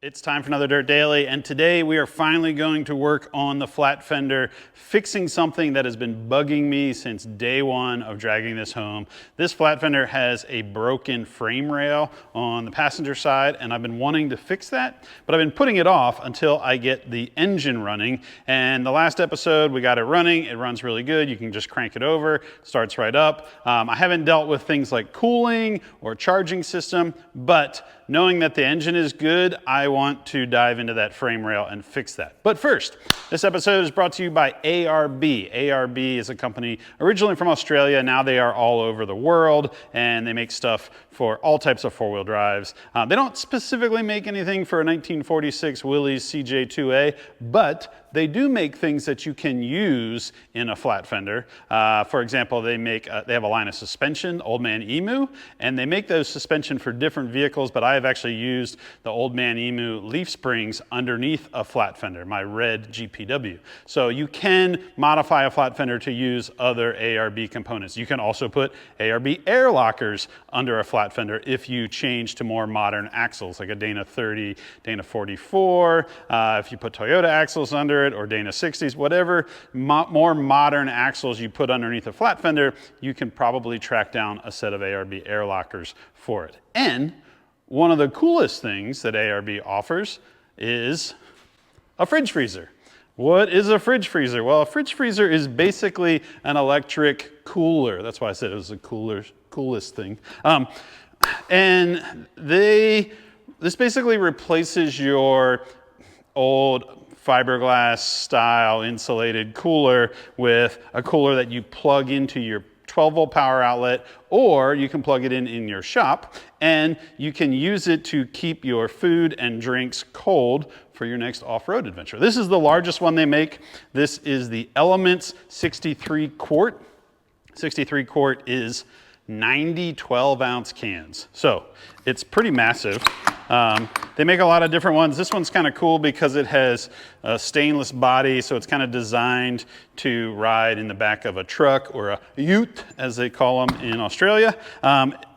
It's time for another Dirt Daily, and today we are finally going to work on the Flat-Fender, fixing something that has been bugging me since day one of dragging this home. This Flat-Fender has a broken frame rail on the passenger side, and I've been wanting to fix that, but I've been putting it off until I get the engine running. And the last episode, we got it running. It runs really good. You can just crank it over, starts right up. I haven't dealt with things like cooling or charging system, but knowing that the engine is good, I want to dive into that frame rail and fix that. But first, this episode is brought to you by ARB. ARB is a company originally from Australia. Now they are all over the world, and they make stuff for all types of four-wheel drives. They don't specifically make anything for a 1946 Willys CJ2A, but they do make things that you can use in a Flat-Fender. For example, they have a line of suspension, Old Man Emu, and they make those suspension for different vehicles, but I have actually used the Old Man Emu leaf springs underneath a Flat-Fender, my red GPW. So you can modify a Flat-Fender to use other ARB components. You can also put ARB air lockers under a Flat-Fender if you change to more modern axles, like a Dana 30, Dana 44, if you put Toyota axles under it, or Dana 60s, whatever more modern axles you put underneath a Flat-Fender, you can probably track down a set of ARB air lockers for it. And one of the coolest things that ARB offers is a fridge freezer. What is a fridge freezer? Well, a fridge freezer is basically an electric cooler. That's why I said it was the coolest thing. And this basically replaces your old fiberglass style insulated cooler with a cooler that you plug into your 12-volt power outlet, or you can plug it in your shop, and you can use it to keep your food and drinks cold for your next off-road adventure. This is the largest one they make. This is the Elements 63 quart. 63 quart is 90 12-ounce cans. So it's pretty massive. They make a lot of different ones. This one's kind of cool because it has a stainless body, so it's kind of designed to ride in the back of a truck, or a ute, as they call them in Australia.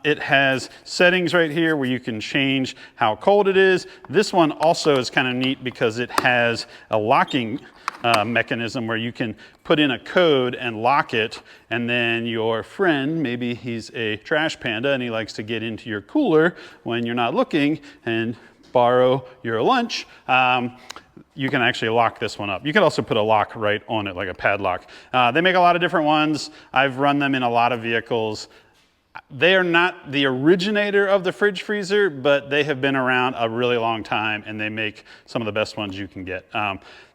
It has settings right here where you can change how cold it is. This one also is kind of neat because it has a locking mechanism where you can put in a code and lock it, and then your friend, maybe he's a trash panda and he likes to get into your cooler when you're not looking and borrow your lunch, you can actually lock this one up. You can also put a lock right on it, like a padlock. They make a lot of different ones. I've run them in a lot of vehicles. They are not the originator of the fridge freezer, but they have been around a really long time, and they make some of the best ones you can get.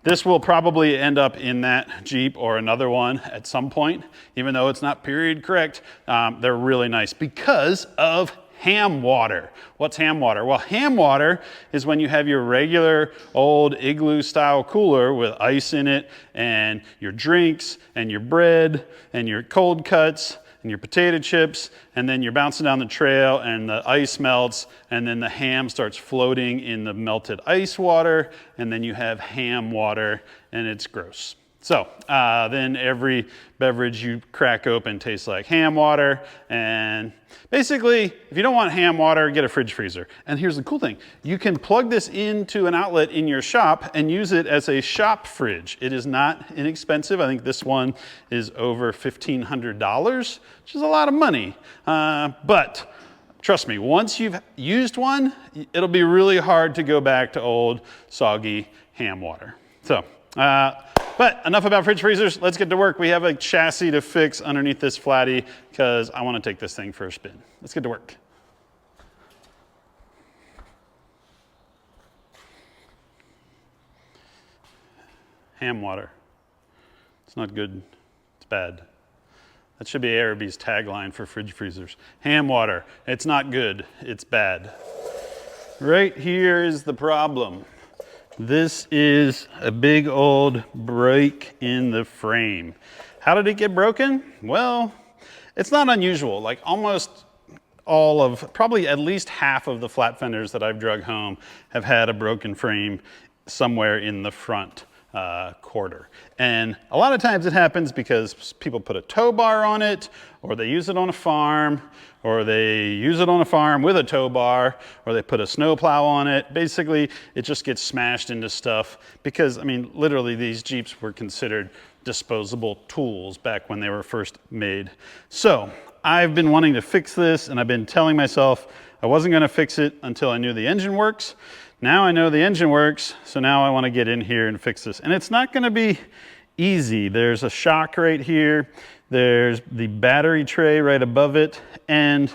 This will probably end up in that Jeep or another one at some point, even though it's not period correct. They're really nice because of ham water. What's ham water? Well, ham water is when you have your regular old igloo style cooler with ice in it, and your drinks and your bread and your cold cuts and your potato chips, and then you're bouncing down the trail and the ice melts, and then the ham starts floating in the melted ice water, and then you have ham water, and it's gross. So then every beverage you crack open tastes like ham water. And basically, if you don't want ham water, get a fridge freezer. And here's the cool thing. You can plug this into an outlet in your shop and use it as a shop fridge. It is not inexpensive. I think this one is over $1,500, which is a lot of money. But trust me, once you've used one, it'll be really hard to go back to old soggy ham water. So, but enough about fridge freezers. Let's get to work. We have a chassis to fix underneath this flatty because I want to take this thing for a spin. Let's get to work. Ham water. It's not good. It's bad. That should be ARB's tagline for fridge freezers. Ham water. It's not good. It's bad. Right here is the problem. This is a big old break in the frame. How did it get broken? Well, it's not unusual. Like almost probably at least half of the Flat-Fenders that I've drug home have had a broken frame somewhere in the front quarter. And a lot of times it happens because people put a tow bar on it, or they use it on a farm, or they use it on a farm with a tow bar, or they put a snow plow on it. Basically, it just gets smashed into stuff because, I mean, literally these Jeeps were considered disposable tools back when they were first made. So I've been wanting to fix this, and I've been telling myself I wasn't going to fix it until I knew the engine works. Now I know the engine works, so now I want to get in here and fix this. And it's not going to be easy. There's a shock right here. There's the battery tray right above it. And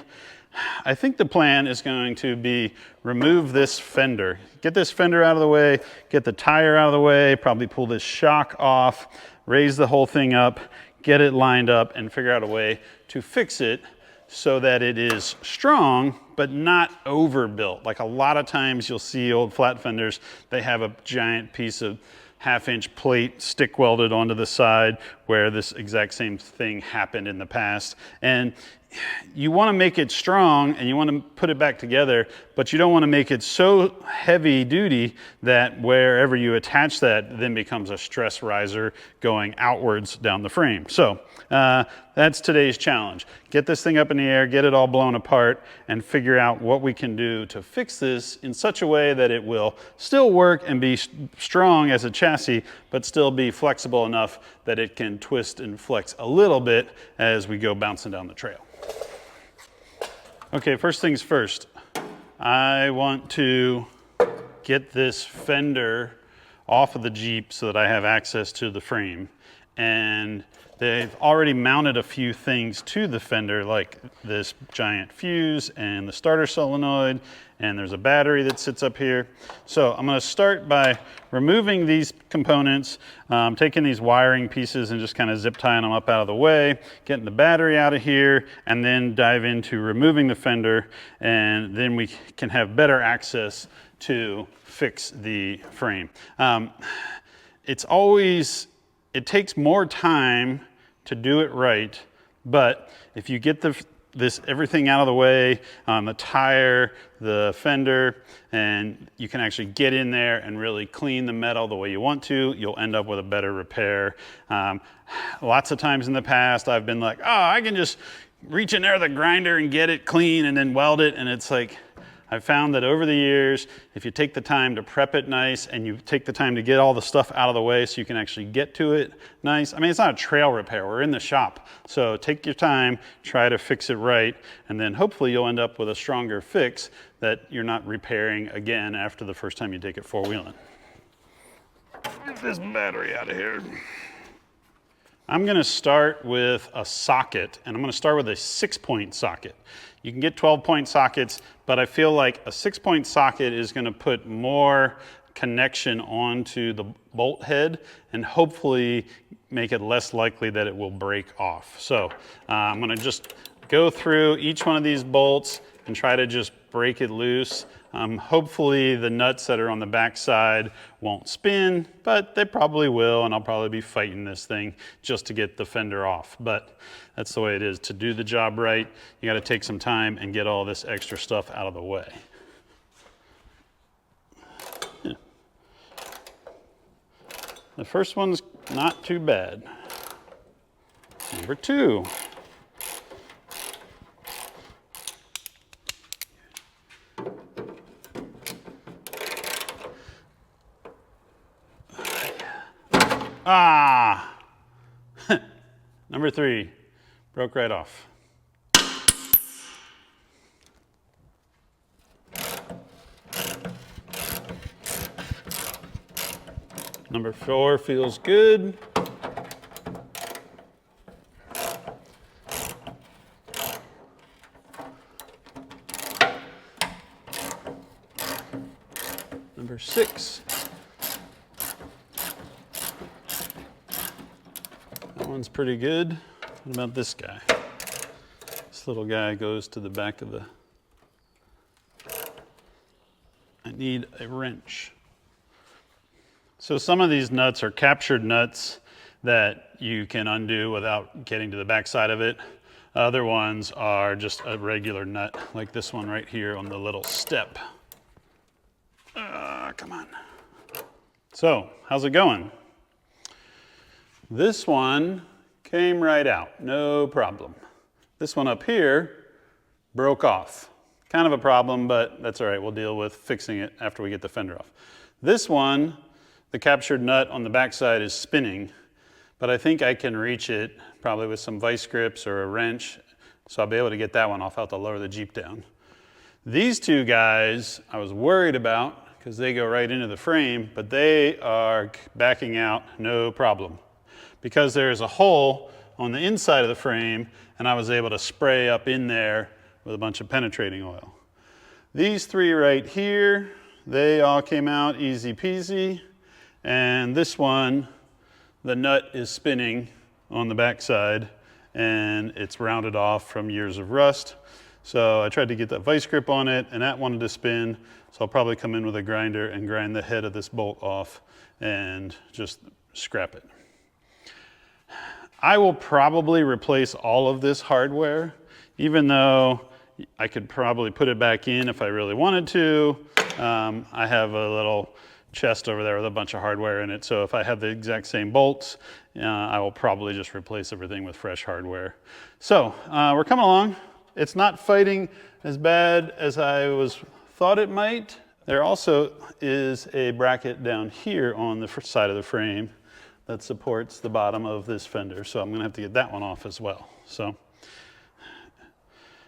I think the plan is going to be remove this fender. Get this fender out of the way, get the tire out of the way, probably pull this shock off, raise the whole thing up, get it lined up, and figure out a way to fix it so that it is strong, but not overbuilt. Like a lot of times you'll see old flat fenders, they have a giant piece of 1/2-inch plate stick welded onto the side where this exact same thing happened in the past. And you want to make it strong and you want to put it back together, but you don't want to make it so heavy duty that wherever you attach that then becomes a stress riser going outwards down the frame. So that's today's challenge. Get this thing up in the air, get it all blown apart, and figure out what we can do to fix this in such a way that it will still work and be strong as a chassis, but still be flexible enough that it can twist and flex a little bit as we go bouncing down the trail. Okay, first things first, I want to get this fender off of the Jeep so that I have access to the frame. And they've already mounted a few things to the fender, like this giant fuse and the starter solenoid, and there's a battery that sits up here. So I'm gonna start by removing these components, taking these wiring pieces and just kind of zip tying them up out of the way, getting the battery out of here, and then dive into removing the fender, and then we can have better access to fix the frame. It takes more time to do it right, but if you get everything out of the way, the tire, the fender, and you can actually get in there and really clean the metal the way you want to, you'll end up with a better repair. Lots of times in the past, I've been like, oh, I can just reach in there with a grinder and get it clean and then weld it, and it's like, I've found that over the years, if you take the time to prep it nice and you take the time to get all the stuff out of the way so you can actually get to it nice. I mean, it's not a trail repair, we're in the shop. So take your time, try to fix it right, and then hopefully you'll end up with a stronger fix that you're not repairing again after the first time you take it four-wheeling. Get this battery out of here. I'm gonna start with a socket, and I'm gonna start with a 6-point socket. You can get 12-point sockets, but I feel like a 6-point socket is gonna put more connection onto the bolt head and hopefully make it less likely that it will break off. So I'm gonna just go through each one of these bolts and try to just break it loose. Hopefully the nuts that are on the back side won't spin, but they probably will, and I'll probably be fighting this thing just to get the fender off. But that's the way it is. To do the job right, you gotta take some time and get all this extra stuff out of the way. Yeah. The first one's not too bad. Number 2. Ah! Number 3, broke right off. Number 4 feels good. Number 6. That one's pretty good. What about this guy? This little guy goes to the back of the... I need a wrench. So some of these nuts are captured nuts that you can undo without getting to the back side of it. Other ones are just a regular nut, like this one right here on the little step. Come on. So, how's it going? This one came right out, no problem. This one up here broke off. Kind of a problem, but that's all right. We'll deal with fixing it after we get the fender off. This one, the captured nut on the backside is spinning, but I think I can reach it probably with some vice grips or a wrench, so I'll be able to get that one off. I'll have to lower the Jeep down. These two guys I was worried about because they go right into the frame, but they are backing out no problem because there's a hole on the inside of the frame, and I was able to spray up in there with a bunch of penetrating oil. These three right here, they all came out easy peasy. And this one, the nut is spinning on the backside and it's rounded off from years of rust. So I tried to get that vice grip on it and that wanted to spin. So I'll probably come in with a grinder and grind the head of this bolt off and just scrap it. I will probably replace all of this hardware, even though I could probably put it back in if I really wanted to. I have a little chest over there with a bunch of hardware in it, so if I have the exact same bolts, I will probably just replace everything with fresh hardware. So we're coming along. It's not fighting as bad as I thought it might. There also is a bracket down here on the side of the frame that supports the bottom of this fender, so I'm gonna have to get that one off as well. So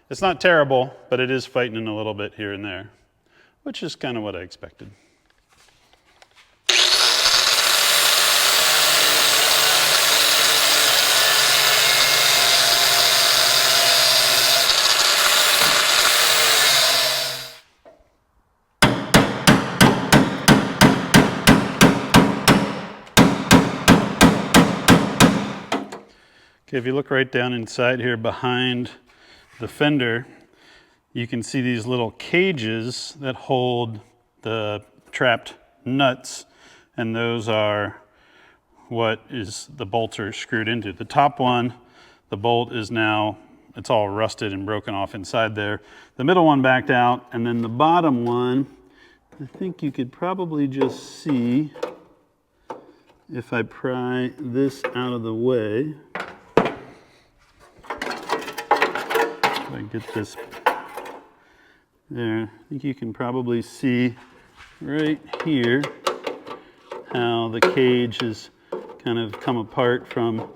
it's not terrible, but it is fighting a little bit here and there, which is kind of what I expected. Okay, if you look right down inside here behind the fender, you can see these little cages that hold the trapped nuts, and those are what the bolts are screwed into. The top one, the bolt is now, it's all rusted and broken off inside there. The middle one backed out, and then the bottom one, I think you could probably just see if I pry this out of the way. If I get this there, I think you can probably see right here how the cage has kind of come apart from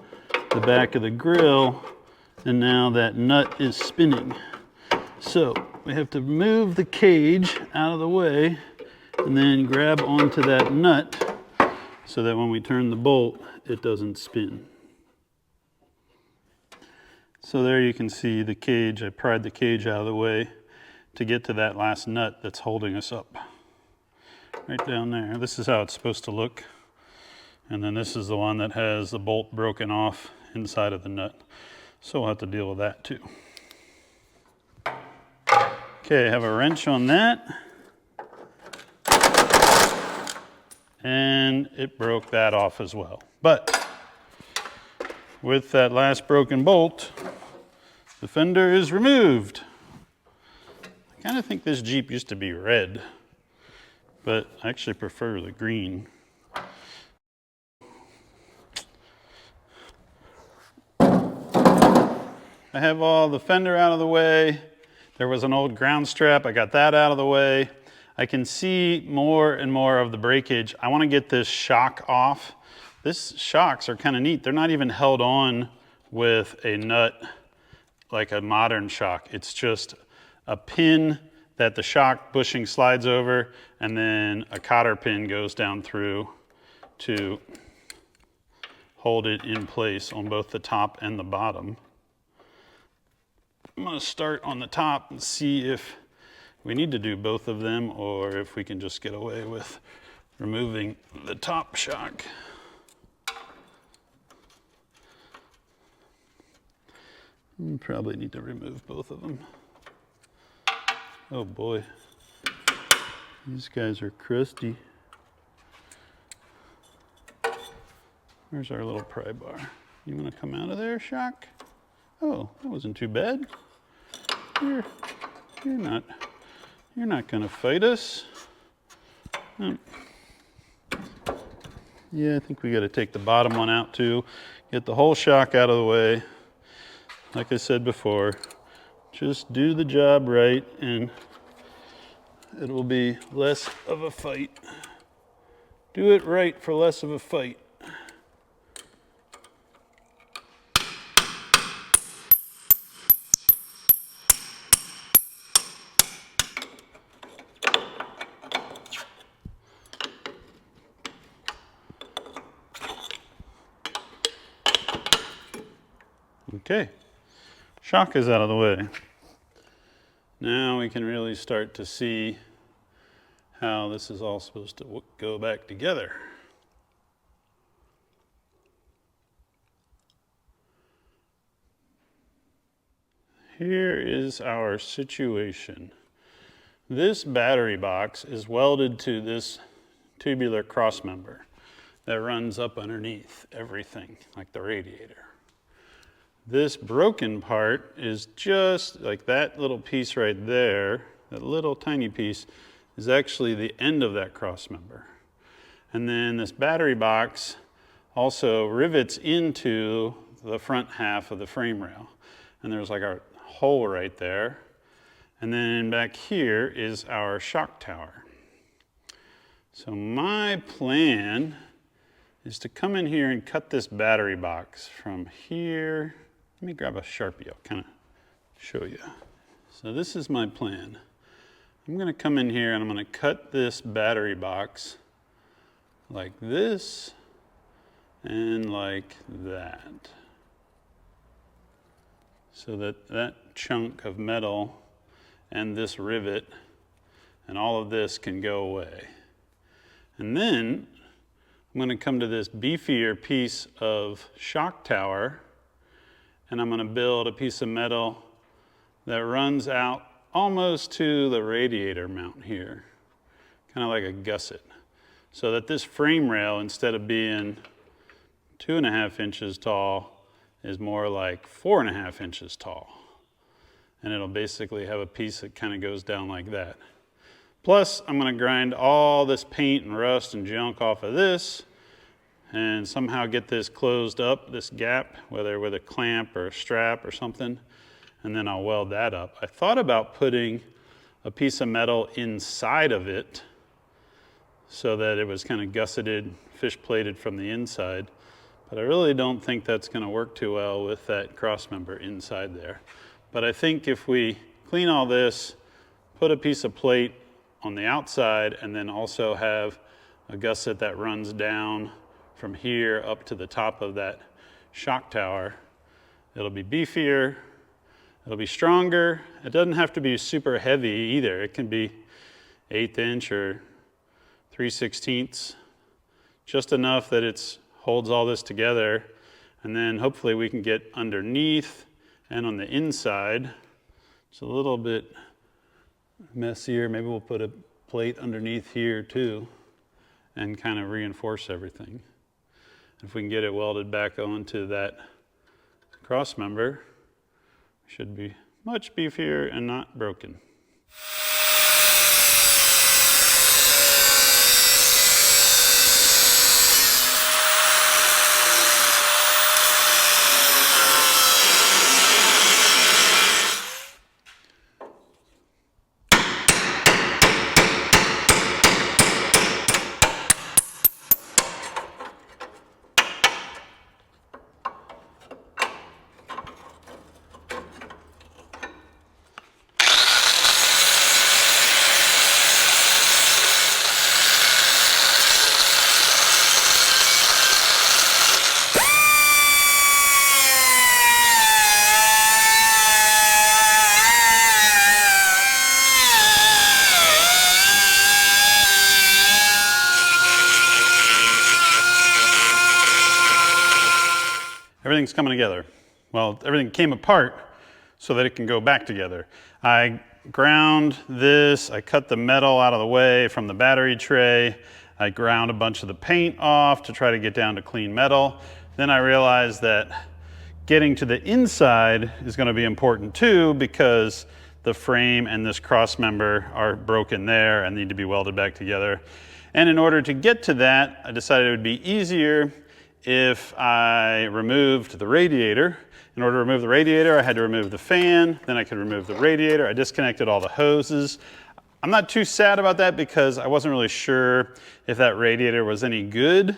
the back of the grill, and now that nut is spinning. So we have to move the cage out of the way and then grab onto that nut so that when we turn the bolt, it doesn't spin. So there you can see the cage. I pried the cage out of the way to get to that last nut that's holding us up. Right down there. This is how it's supposed to look. And then this is the one that has the bolt broken off inside of the nut. So we'll have to deal with that too. Okay, I have a wrench on that. And it broke that off as well. But with that last broken bolt, the fender is removed. I kind of think this Jeep used to be red, but I actually prefer the green. I have all the fender out of the way. There was an old ground strap. I got that out of the way. I can see more and more of the breakage. I want to get this shock off. These shocks are kind of neat. They're not even held on with a nut like a modern shock. It's just a pin that the shock bushing slides over, and then a cotter pin goes down through to hold it in place on both the top and the bottom. I'm going to start on the top and see if we need to do both of them or if we can just get away with removing the top shock. Probably need to remove both of them. Oh boy, these guys are crusty. Where's our little pry bar? You want to come out of there, shock? Oh, that wasn't too bad. You're not gonna fight us. Yeah, I think we got to take the bottom one out too. Get the whole shock out of the way. Like I said before, Just do the job right and it will be less of a fight. Do it right for less of a fight. Okay, shock is out of the way. Now we can really start to see how this is all supposed to go back together. Here is our situation. This battery box is welded to this tubular cross member that runs up underneath everything, like the radiator. This broken part is just like that little piece right there. That little tiny piece is actually the end of that cross member. And then this battery box also rivets into the front half of the frame rail. And there's like a hole right there. And then back here is our shock tower. So my plan is to come in here and cut this battery box from here. Let me grab a Sharpie, I'll kind of show you. So this is my plan. I'm gonna come in here and I'm gonna cut this battery box like this and like that. So that that chunk of metal and this rivet and all of this can go away. And then I'm gonna come to this beefier piece of shock tower and I'm going to build a piece of metal that runs out almost to the radiator mount here, kind of like a gusset, so that this frame rail, instead of being 2.5 inches tall, is more like 4.5 inches tall. And it'll basically have a piece that kind of goes down like that. Plus, I'm going to grind all this paint and rust and junk off of this and somehow get this closed up, this gap, whether with a clamp or a strap or something, and then I'll weld that up. I thought about putting a piece of metal inside of it so that it was kind of gusseted, fish plated from the inside, but I really don't think that's going to work too well with that cross member inside there. But I think if we clean all this, put a piece of plate on the outside, and then also have a gusset that runs down from here up to the top of that shock tower, it'll be beefier, it'll be stronger. It doesn't have to be super heavy either. It can be 1/8 inch or 3/16, just enough that it holds all this together. And then hopefully we can get underneath and on the inside. It's a little bit messier. Maybe we'll put a plate underneath here too and kind of reinforce everything. If we can get it welded back onto that cross member, it should be much beefier and not broken. Everything's coming together. Well, everything came apart so that it can go back together. I ground this, I cut the metal out of the way from the battery tray, I ground a bunch of the paint off to try to get down to clean metal. Then I realized that getting to the inside is going to be important too, because the frame and this cross member are broken there and need to be welded back together. And in order to get to that, I decided it would be easier if I removed the radiator In order to remove the radiator, I had to remove the fan, then I could remove the radiator. I disconnected all the hoses. I'm not too sad about that because I wasn't really sure if that radiator was any good.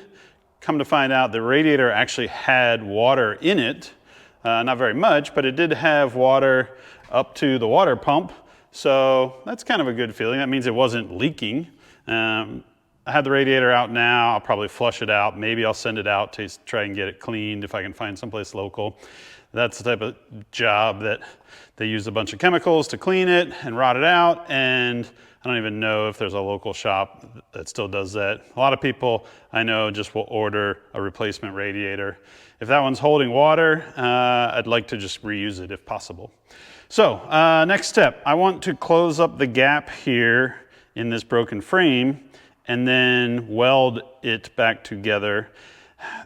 Come to find out, the radiator actually had water in it. Not very much, but it did have water up to the water pump. So that's kind of a good feeling. That means it wasn't leaking. I have the radiator out now. I'll probably flush it out. Maybe I'll send it out to try and get it cleaned if I can find someplace local. That's the type of job that they use a bunch of chemicals to clean it and rot it out. And I don't even know if there's a local shop that still does that. A lot of people I know just will order a replacement radiator. If that one's holding water, I'd like to just reuse it if possible. So next step, I want to close up the gap here in this broken frame and then weld it back together.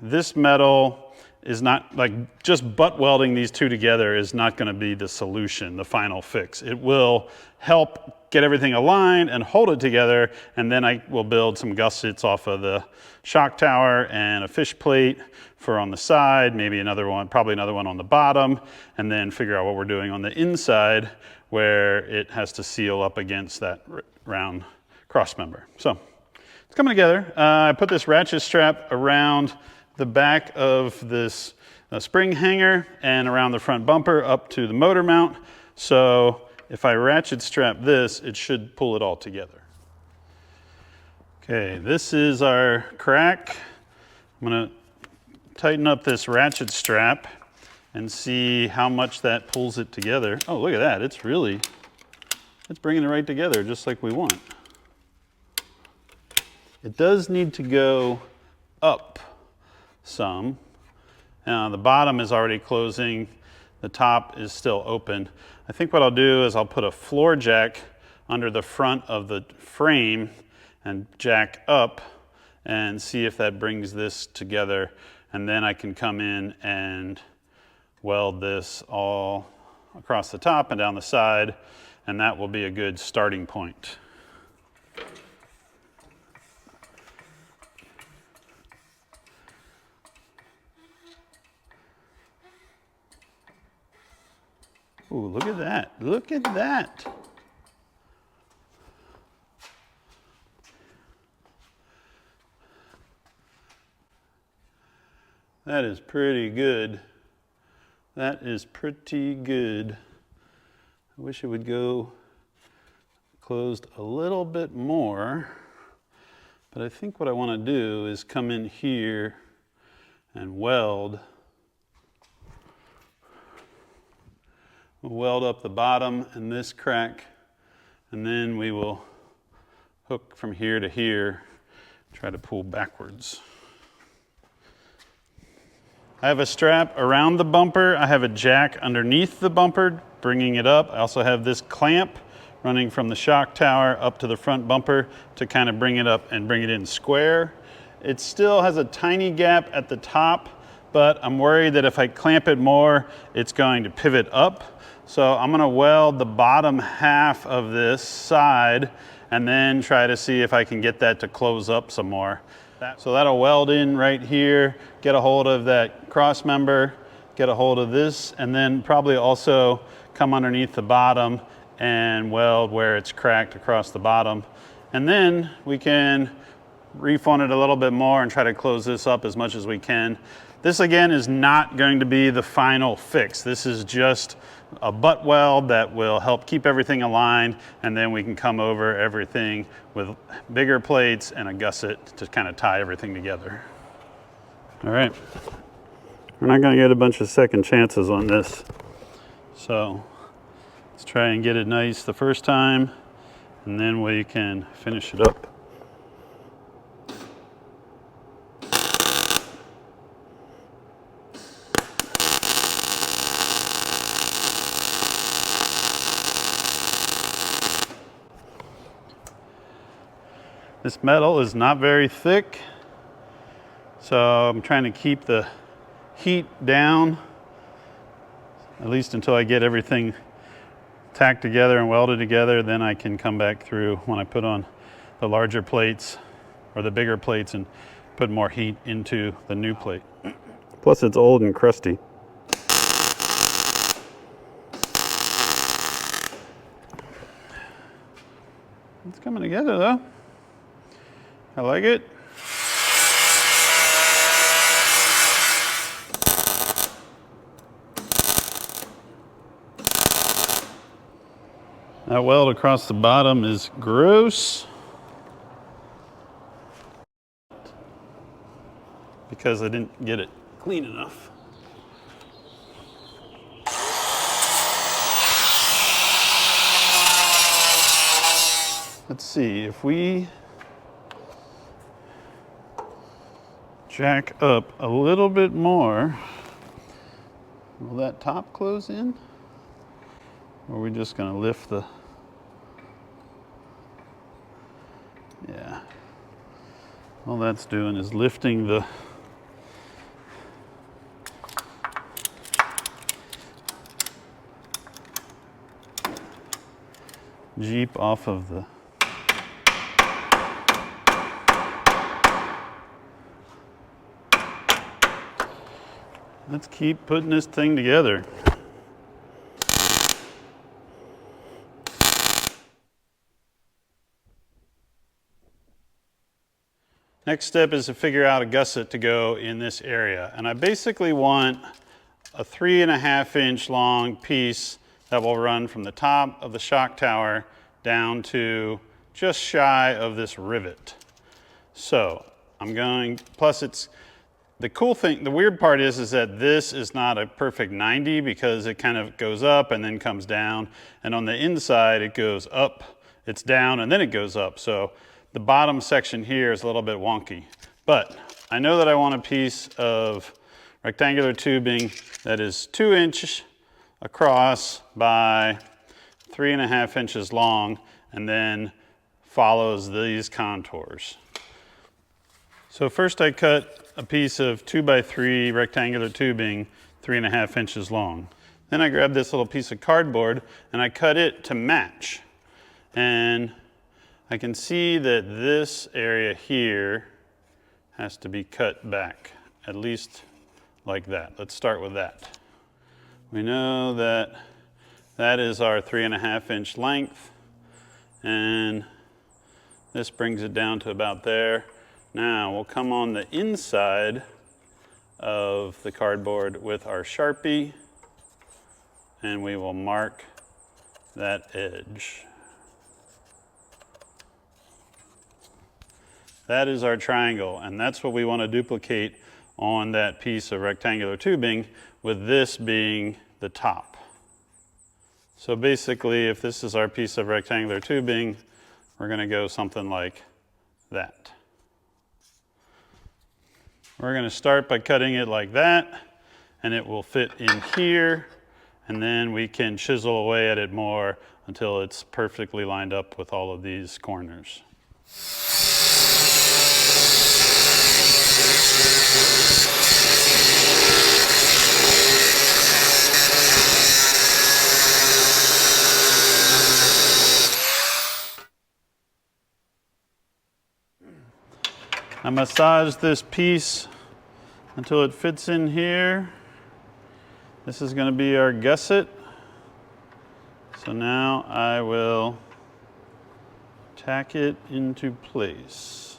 This metal is not, like, just butt welding these two together is not gonna be the solution, the final fix. It will help get everything aligned and hold it together, and then I will build some gussets off of the shock tower and a fish plate for on the side, maybe another one, probably another one on the bottom, and then figure out what we're doing on the inside where it has to seal up against that round cross member. So it's coming together. I put this ratchet strap around the back of this spring hanger and around the front bumper up to the motor mount. So if I ratchet strap this, it should pull it all together. Okay, this is our crack. I'm gonna tighten up this ratchet strap and see how much that pulls it together. Oh, look at that, it's bringing it right together just like we want. It does need to go up some. The bottom is already closing, the top is still open. I think what I'll do is I'll put a floor jack under the front of the frame and jack up and see if that brings this together, and then I can come in and weld this all across the top and down the side, and that will be a good starting point. Ooh, look at that, look at that. That is pretty good. That is pretty good. I wish it would go closed a little bit more, but I think what I want to do is come in here and weld. We'll weld up the bottom and this crack, and then we will hook from here to here, try to pull backwards. I have a strap around the bumper. I have a jack underneath the bumper, bringing it up. I also have this clamp running from the shock tower up to the front bumper to kind of bring it up and bring it in square. It still has a tiny gap at the top, but I'm worried that if I clamp it more, it's going to pivot up. So I'm gonna weld the bottom half of this side and then try to see if I can get that to close up some more. So that'll weld in right here, get a hold of that cross member, get a hold of this, and then probably also come underneath the bottom and weld where it's cracked across the bottom. And then we can reef on it a little bit more and try to close this up as much as we can. This again is not going to be the final fix. This is just a butt weld that will help keep everything aligned, and then we can come over everything with bigger plates and a gusset to kind of tie everything together. All right, we're not gonna get a bunch of second chances on this. So let's try and get it nice the first time, and then we can finish it up. This metal is not very thick, so I'm trying to keep the heat down, at least until I get everything tacked together and welded together. Then I can come back through when I put on the larger plates or the bigger plates and put more heat into the new plate. Plus it's old and crusty. It's coming together though. I like it. That weld across the bottom is gross because I didn't get it clean enough. Let's see, if we jack up a little bit more, will that top close in? Or are we just gonna lift the, yeah. All that's doing is lifting the Jeep off of the Let's keep putting this thing together. Next step is to figure out a gusset to go in this area. And I basically want a 3.5 inch long piece that will run from the top of the shock tower down to just shy of this rivet. So I'm going, plus it's, the cool thing, the weird part is that this is not a perfect 90 because it kind of goes up and then comes down. And on the inside, it goes up, it's down, and then it goes up. So the bottom section here is a little bit wonky. But I know that I want a piece of rectangular tubing that is 2 inches across by 3.5 inches long and then follows these contours. So first I cut a piece of 2x3 rectangular tubing 3.5 inches long. Then I grabbed this little piece of cardboard and I cut it to match. And I can see that this area here has to be cut back, at least like that. Let's start with that. We know that that is our 3.5 inch length, and this brings it down to about there. Now we'll come on the inside of the cardboard with our Sharpie, and we will mark that edge. That is our triangle, and that's what we want to duplicate on that piece of rectangular tubing, with this being the top. So basically, if this is our piece of rectangular tubing, we're going to go something like that. We're going to start by cutting it like that, and it will fit in here, and then we can chisel away at it more until it's perfectly lined up with all of these corners. I massage this piece until it fits in here. This is going to be our gusset. So now I will tack it into place.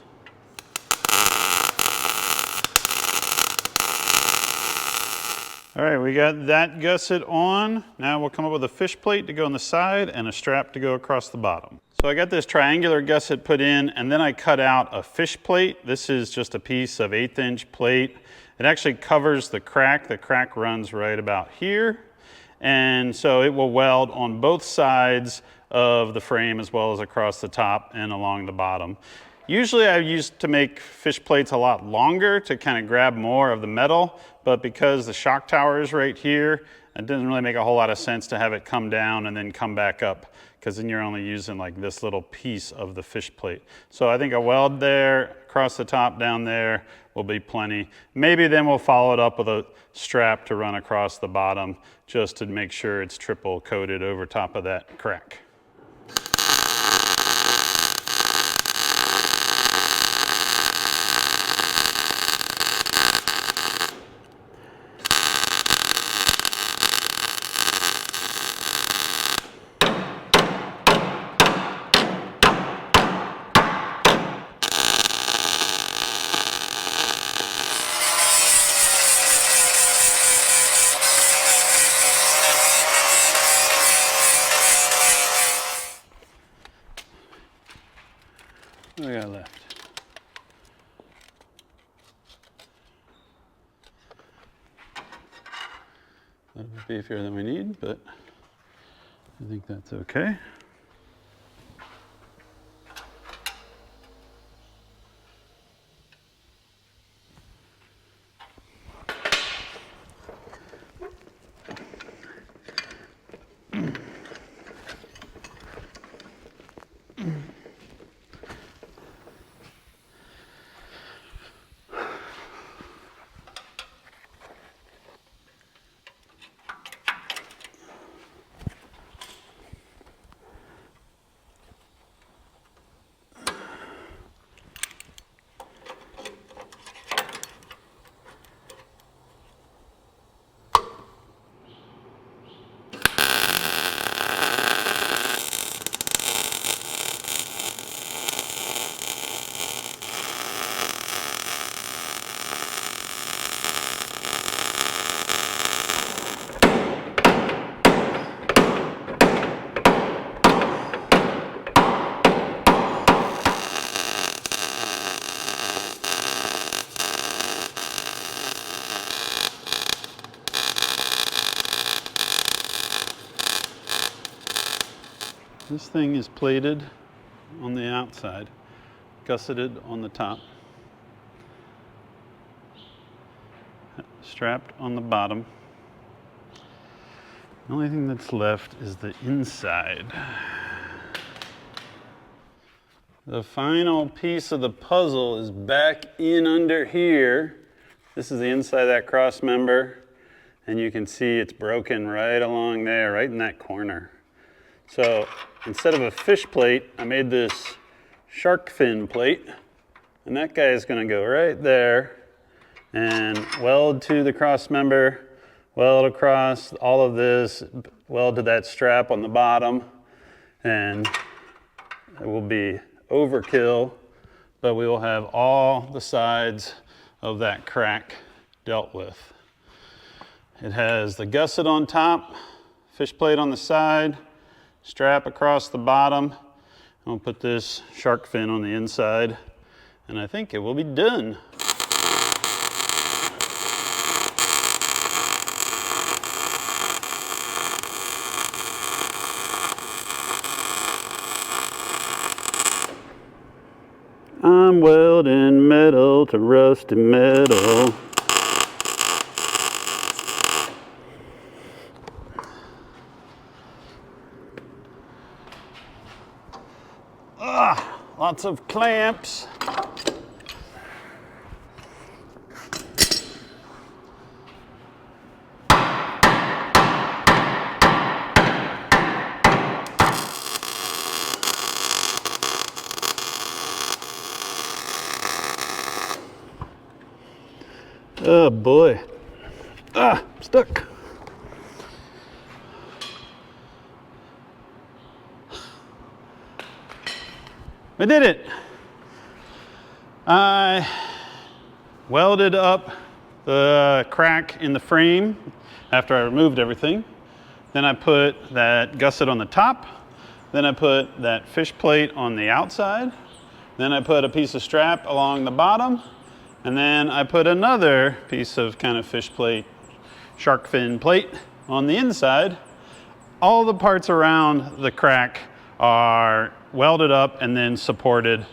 All right, we got that gusset on. Now we'll come up with a fish plate to go on the side and a strap to go across the bottom. So I got this triangular gusset put in, and then I cut out a fish plate. This is just a piece of 1/8 inch plate. It actually covers the crack. The crack runs right about here. And so it will weld on both sides of the frame as well as across the top and along the bottom. Usually I used to make fish plates a lot longer to kind of grab more of the metal, but because the shock tower is right here, it doesn't really make a whole lot of sense to have it come down and then come back up, because then you're only using like this little piece of the fish plate. So I think a weld there, across the top down there will be plenty. Maybe then we'll follow it up with a strap to run across the bottom just to make sure it's triple coated over top of that crack. What do we got left? A little bit beefier than we need, but I think that's okay. This thing is plated on the outside, gusseted on the top, strapped on the bottom. The only thing that's left is the inside. The final piece of the puzzle is back in under here. This is the inside of that cross member, and you can see it's broken right along there, right in that corner. So instead of a fish plate, I made this shark fin plate, and that guy is going to go right there and weld to the cross member, weld across all of this, weld to that strap on the bottom, and it will be overkill, but we will have all the sides of that crack dealt with. It has the gusset on top, fish plate on the side, strap across the bottom, and we'll put this shark fin on the inside, and I think it will be done. I'm welding metal to rusty metal. Lots of clamps. Oh boy. Stuck. I did it. I welded up the crack in the frame after I removed everything. Then I put that gusset on the top. Then I put that fish plate on the outside. Then I put a piece of strap along the bottom. And then I put another piece of kind of fish plate, shark fin plate on the inside. All the parts around the crack are welded up and then supported,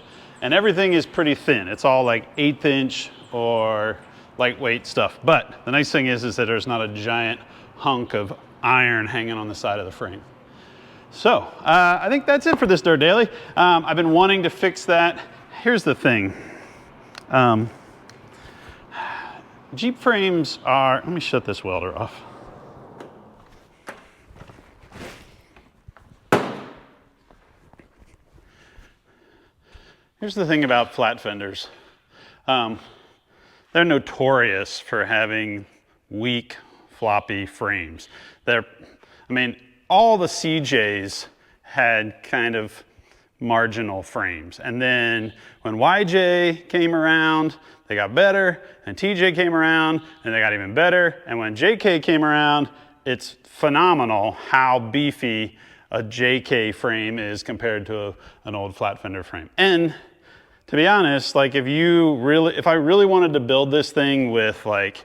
and everything is pretty thin. It's all like 1/8 inch or lightweight stuff. But the nice thing is that there's not a giant hunk of iron hanging on the side of the frame. So I think that's it for this Dirt Daily. I've been wanting to fix that. Here's the thing. Jeep frames are, let me shut this welder off. Here's the thing about flat fenders. They're notorious for having weak, floppy frames. All the CJs had kind of marginal frames. And then when YJ came around, they got better, and TJ came around, and they got even better. And when JK came around, it's phenomenal how beefy a JK frame is compared to an old flat fender frame. And to be honest, like if I really wanted to build this thing with like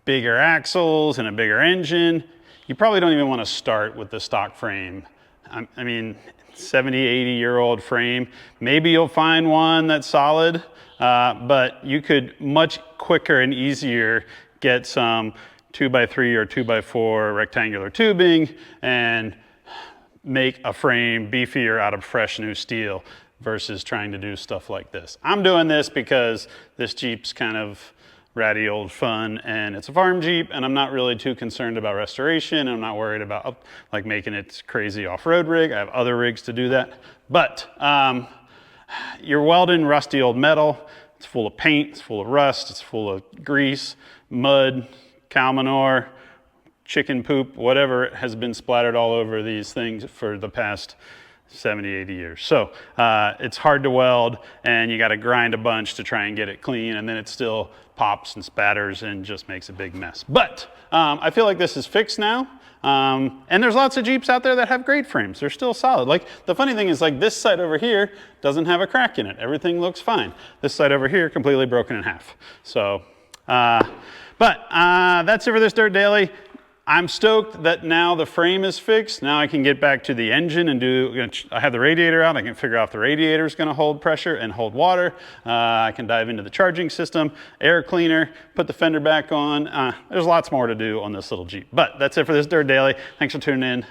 bigger axles and a bigger engine, you probably don't even want to start with the stock frame. I mean, 70, 80-year-old frame, maybe you'll find one that's solid, but you could much quicker and easier get some 2x3 or 2x4 rectangular tubing and make a frame beefier out of fresh new steel versus trying to do stuff like this. I'm doing this because this Jeep's kind of ratty old fun and it's a farm Jeep and I'm not really too concerned about restoration. I'm not worried about like making it crazy off-road rig. I have other rigs to do that. But you're welding rusty old metal. It's full of paint, it's full of rust, it's full of grease, mud, cow manure, chicken poop, whatever has been splattered all over these things for the past 70, 80 years. So it's hard to weld and you got to grind a bunch to try and get it clean, and then it still pops and spatters and just makes a big mess. But I feel like this is fixed now. And there's lots of Jeeps out there that have great frames. They're still solid. Like the funny thing is like this side over here doesn't have a crack in it. Everything looks fine. This side over here completely broken in half. So, that's it for this Dirt Daily. I'm stoked that now the frame is fixed. Now I can get back to the engine and I have the radiator out. I can figure out if the radiator is going to hold pressure and hold water. I can dive into the charging system, air cleaner, put the fender back on. There's lots more to do on this little Jeep. But that's it for this Dirt Daily. Thanks for tuning in.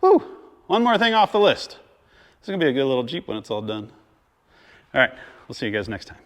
Woo! One more thing off the list. This is going to be a good little Jeep when it's all done. All right, we'll see you guys next time.